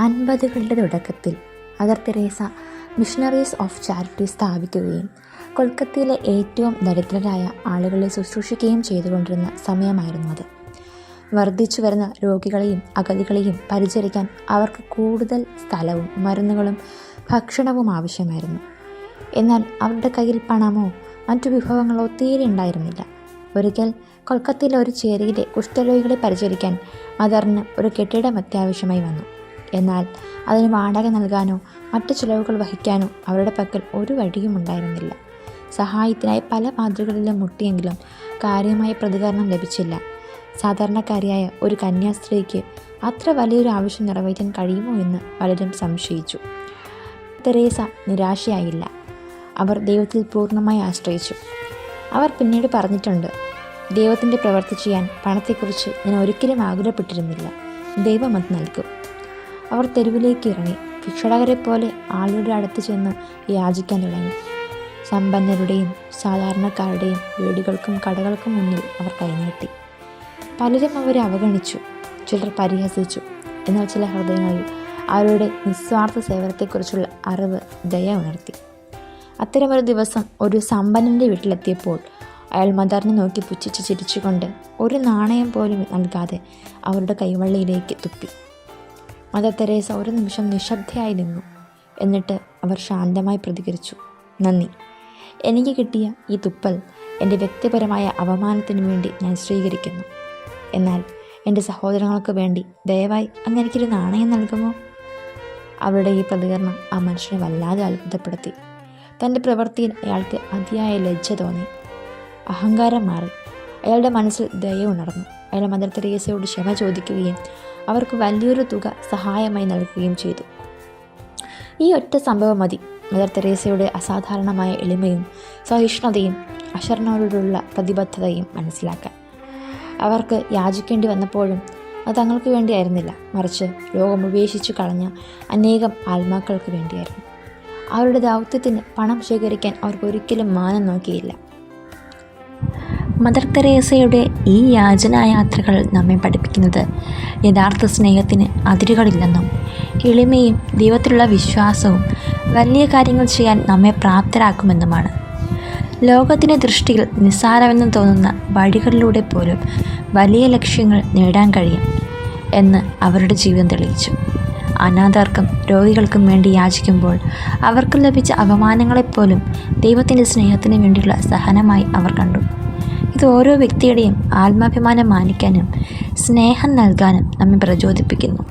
50കളുടെ തുടക്കത്തിൽ Mother Teresa Missionaries of Charity സ്ഥാപിക്കുകയും കൊൽക്കത്തയിലെ ഏറ്റവും ദരിദ്രരായ ആളുകളെ ശുശ്രൂഷിക്കുകയും ചെയ്തുകൊണ്ടിരുന്ന സമയമായിരുന്നു അത്. വർദ്ധിച്ചു വരുന്ന രോഗികളെയും അഗതികളെയും പരിചരിക്കാൻ അവർക്ക് കൂടുതൽ സ്ഥലവും മരുന്നുകളും ഭക്ഷണവും ആവശ്യമായിരുന്നു. എന്നാൽ അവരുടെ കയ്യിൽ പണമോ മറ്റു വിഭവങ്ങളോ തീരെ ഉണ്ടായിരുന്നില്ല. ഒരിക്കൽ കൊൽക്കത്തയിലെ ഒരു ചേരിയിലെ കുഷ്ഠരോഗികളെ പരിചരിക്കാൻ മദറിന് ഒരു കെട്ടിടം അത്യാവശ്യമായി വന്നു. എന്നാൽ അതിന് വാടക നൽകാനോ മറ്റു ചിലവുകൾ വഹിക്കാനോ അവരുടെ പക്കൽ ഒരു വഴിയും ഉണ്ടായിരുന്നില്ല. സഹായത്തിനായി പല മാതൃകളിലും മുട്ടിയെങ്കിലും കാര്യമായ പ്രതികരണം ലഭിച്ചില്ല. സാധാരണക്കാരിയായ ഒരു കന്യാസ്ത്രീക്ക് അത്ര വലിയൊരു ആവശ്യം നിറവേറ്റാൻ കഴിയുമോ എന്ന് പലരും സംശയിച്ചു. തെരേസ നിരാശയായില്ല. അവർ ദൈവത്തിൽ പൂർണ്ണമായി ആശ്രയിച്ചു. അവർ പിന്നീട് പറഞ്ഞിട്ടുണ്ട്, ദൈവത്തിൻ്റെ പ്രവൃത്തി ചെയ്യാൻ പണത്തെക്കുറിച്ച് ഞാൻ ഒരിക്കലും ആകുലപ്പെട്ടിരുന്നില്ല. ദൈവം അത് നൽകും. അവർ തെരുവിലേക്ക് ഇറങ്ങി ഭിക്ഷുടകരെ പോലെ ആളുകളുടെ അടുത്ത് ചെന്ന് യാചിക്കാൻ തുടങ്ങി. സമ്പന്നരുടെയും സാധാരണക്കാരുടെയും വീടുകൾക്കും കടകൾക്കും മുന്നിൽ അവർ കൈനീട്ടി. പലരും അവരെ അവഗണിച്ചു, ചിലർ പരിഹസിച്ചു. എന്നാൽ ചില ഹൃദയങ്ങളിൽ അവരുടെ നിസ്വാർത്ഥ സേവനത്തെക്കുറിച്ചുള്ള അറിവ് ദയ ഉണർത്തി. അത്തരമൊരു ദിവസം ഒരു സമ്പന്നൻ്റെ വീട്ടിലെത്തിയപ്പോൾ അയാൾ മദറിനെ നോക്കി പുച്ഛിച്ച് ചിരിച്ചുകൊണ്ട് ഒരു നാണയം പോലും നൽകാതെ അവരുടെ കൈവള്ളിയിലേക്ക് തുപ്പി. മദർ തെരേസ ഒരു നിമിഷം നിശബ്ദയായി നിന്നു. എന്നിട്ട് അവർ ശാന്തമായി പ്രതികരിച്ചു, നന്ദി. എനിക്ക് കിട്ടിയ ഈ തുപ്പൽ എൻ്റെ വ്യക്തിപരമായ അപമാനത്തിന് വേണ്ടി ഞാൻ സ്വീകരിക്കുന്നു. എന്നാൽ എൻ്റെ സഹോദരങ്ങൾക്ക് വേണ്ടി ദയവായി അങ്ങ് എനിക്കൊരു നാണയം നൽകുമോ? അവരുടെ ഈ പ്രതികരണം ആ മനുഷ്യനെ വല്ലാതെ അത്ഭുതപ്പെടുത്തി. തൻ്റെ പ്രവൃത്തിയിൽ അയാൾക്ക് അതിയായ ലജ്ജ തോന്നി. അഹങ്കാരം മാറി. അയാളുടെ മനസ്സിൽ ദയ ഉണർന്നു. അയാൾ മദർ തെരേസയോട് ക്ഷമ ചോദിക്കുകയും അവർക്ക് വലിയൊരു തുക സഹായമായി നൽകുകയും ചെയ്തു. ഈ ഒറ്റ സംഭവം മതി മദർ തെരേസയുടെ അസാധാരണമായ എളിമയും സഹിഷ്ണുതയും അശരണരോടുള്ള പ്രതിബദ്ധതയും മനസ്സിലാക്കാൻ. അവർക്ക് യാചിക്കേണ്ടി വന്നപ്പോഴും അത് തങ്ങൾക്ക് വേണ്ടിയായിരുന്നില്ല, മറിച്ച് ലോകം ഉപേക്ഷിച്ചു കളഞ്ഞ അനേകം ആത്മാക്കൾക്ക് വേണ്ടിയായിരുന്നു. അവരുടെ ദൗത്യത്തിന് പണം ശേഖരിക്കാൻ അവർക്ക് ഒരിക്കലും മാനം നോക്കിയില്ല. മദർ തെരേസയുടെ ഈ യാചനായാത്രകൾ നമ്മെ പഠിപ്പിക്കുന്നത് യഥാർത്ഥ സ്നേഹത്തിന് അതിരുകളില്ലെന്നും എളിമയും ദൈവത്തിലുള്ള വിശ്വാസവും വലിയ കാര്യങ്ങൾ ചെയ്യാൻ നമ്മെ പ്രാപ്തരാക്കുമെന്നുമാണ്. ലോകത്തിൻ്റെ ദൃഷ്ടിയിൽ നിസ്സാരമെന്ന് തോന്നുന്ന വഴികളിലൂടെ പോലും വലിയ ലക്ഷ്യങ്ങൾ നേടാൻ കഴിയും എന്ന് അവരുടെ ജീവിതം തെളിയിച്ചു. അനാഥർക്കും രോഗികൾക്കും വേണ്ടി യാചിക്കുമ്പോൾ അവർക്ക് ലഭിച്ച അപമാനങ്ങളെപ്പോലും ദൈവത്തിൻ്റെ സ്നേഹത്തിന് വേണ്ടിയുള്ള സഹനമായി അവർ കണ്ടു. ഇത് ഓരോ വ്യക്തിയുടെയും ആത്മാഭിമാനം മാനിക്കാനും സ്നേഹം നൽകാനും നമ്മെ പ്രചോദിപ്പിക്കുന്നു.